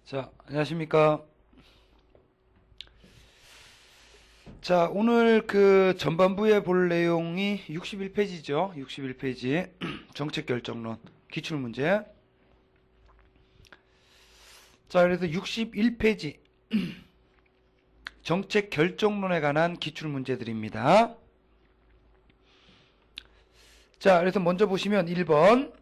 자, 안녕하십니까. 자, 오늘 그 전반부에 볼 내용이 61페이지죠. 61페이지. 정책결정론, 기출문제. 자, 그래서 61페이지. 정책결정론에 관한 기출문제들입니다. 자, 그래서 먼저 보시면 1번.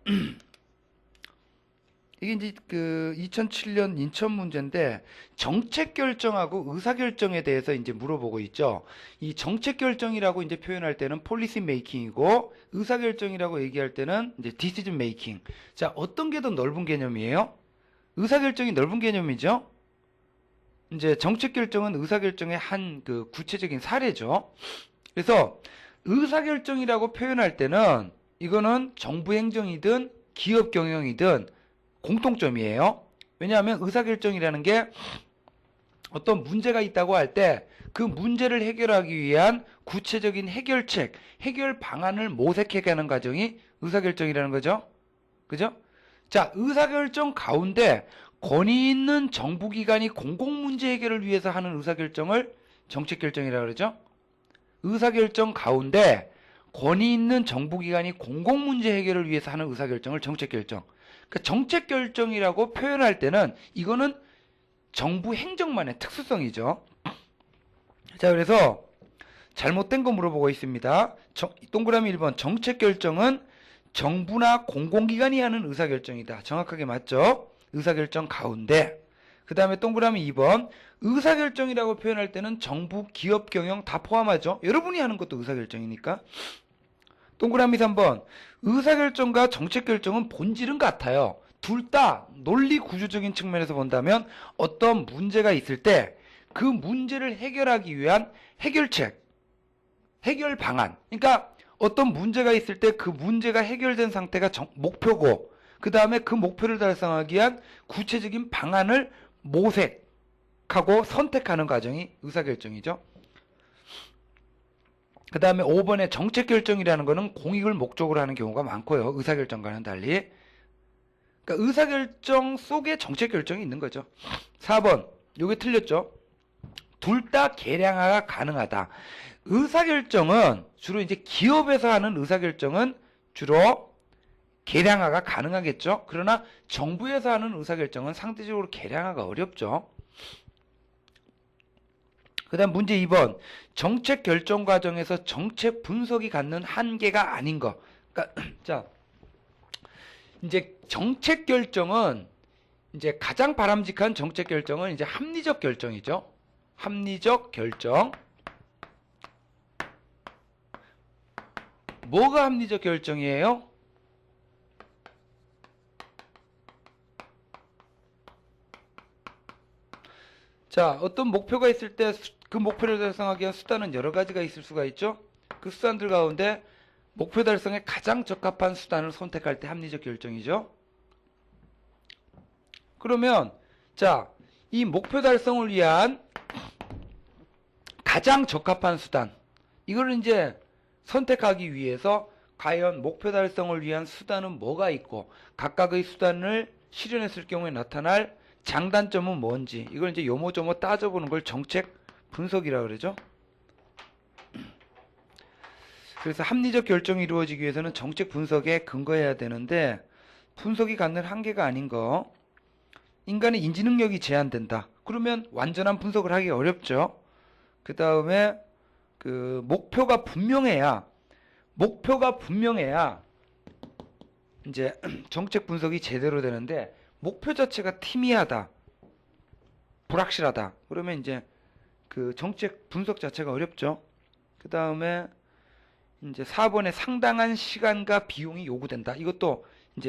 이게 이제 그 2007년 인천 문제인데 정책 결정하고 의사 결정에 대해서 이제 물어보고 있죠. 이 정책 결정이라고 이제 표현할 때는 폴리시 메이킹이고 의사 결정이라고 얘기할 때는 이제 디시전 메이킹. 자, 어떤 게 더 넓은 개념이에요? 의사 결정이 넓은 개념이죠. 이제 정책 결정은 의사 결정의 한 그 구체적인 사례죠. 그래서 의사 결정이라고 표현할 때는 이거는 정부 행정이든 기업 경영이든 공통점이에요. 왜냐하면 의사결정이라는 게 어떤 문제가 있다고 할 때 그 문제를 해결하기 위한 구체적인 해결책, 해결 방안을 모색해가는 과정이 의사결정이라는 거죠. 그죠? 자, 의사결정 가운데 권위 있는 정부기관이 공공문제 해결을 위해서 하는 의사결정을 정책결정이라고 그러죠. 의사결정 가운데 권위 있는 정부기관이 공공문제 해결을 위해서 하는 의사결정을 정책결정. 그러니까 정책결정이라고 표현할 때는 이거는 정부 행정만의 특수성이죠. 자, 그래서 잘못된 거 물어보고 있습니다. 동그라미 1번 정책결정은 정부나 공공기관이 하는 의사결정이다. 정확하게 맞죠? 의사결정 가운데. 그 다음에 동그라미 2번 의사결정이라고 표현할 때는 정부, 기업, 경영 다 포함하죠. 여러분이 하는 것도 의사결정이니까. 동그라미 3번 의사결정과 정책결정은 본질은 같아요. 둘 다 논리 구조적인 측면에서 본다면 어떤 문제가 있을 때 그 문제를 해결하기 위한 해결책, 해결 방안. 그러니까 어떤 문제가 있을 때 그 문제가 해결된 상태가 목표고 그 다음에 그 목표를 달성하기 위한 구체적인 방안을 모색하고 선택하는 과정이 의사결정이죠. 그 다음에 5번에 정책결정이라는 거는 공익을 목적으로 하는 경우가 많고요. 의사결정과는 달리. 그러니까 의사결정 속에 정책결정이 있는 거죠. 4번. 요게 틀렸죠. 둘 다 계량화가 가능하다. 의사결정은 주로 이제 기업에서 하는 의사결정은 주로 계량화가 가능하겠죠. 그러나 정부에서 하는 의사결정은 상대적으로 계량화가 어렵죠. 그 다음 문제 2번. 정책 결정 과정에서 정책 분석이 갖는 한계가 아닌 거. 그러니까, 자, 이제 정책 결정은, 이제 가장 바람직한 정책 결정은 이제 합리적 결정이죠. 합리적 결정. 뭐가 합리적 결정이에요? 자, 어떤 목표가 있을 때 그 목표를 달성하기 위한 수단은 여러 가지가 있을 수가 있죠. 그 수단들 가운데 목표 달성에 가장 적합한 수단을 선택할 때 합리적 결정이죠. 그러면 자, 이 목표 달성을 위한 가장 적합한 수단, 이걸 이제 선택하기 위해서 과연 목표 달성을 위한 수단은 뭐가 있고 각각의 수단을 실현했을 경우에 나타날 장단점은 뭔지, 이걸 이제 요모조모 따져보는 걸 정책 분석이라고 그러죠. 그래서 합리적 결정이 이루어지기 위해서는 정책 분석에 근거해야 되는데 분석이 갖는 한계가 아닌 거. 인간의 인지 능력이 제한된다. 그러면 완전한 분석을 하기 어렵죠. 그 다음에 그 목표가 분명해야 이제 정책 분석이 제대로 되는데 목표 자체가 희미하다, 불확실하다. 그러면 이제 그 정책 분석 자체가 어렵죠. 그 다음에 이제 4번에 상당한 시간과 비용이 요구된다. 이것도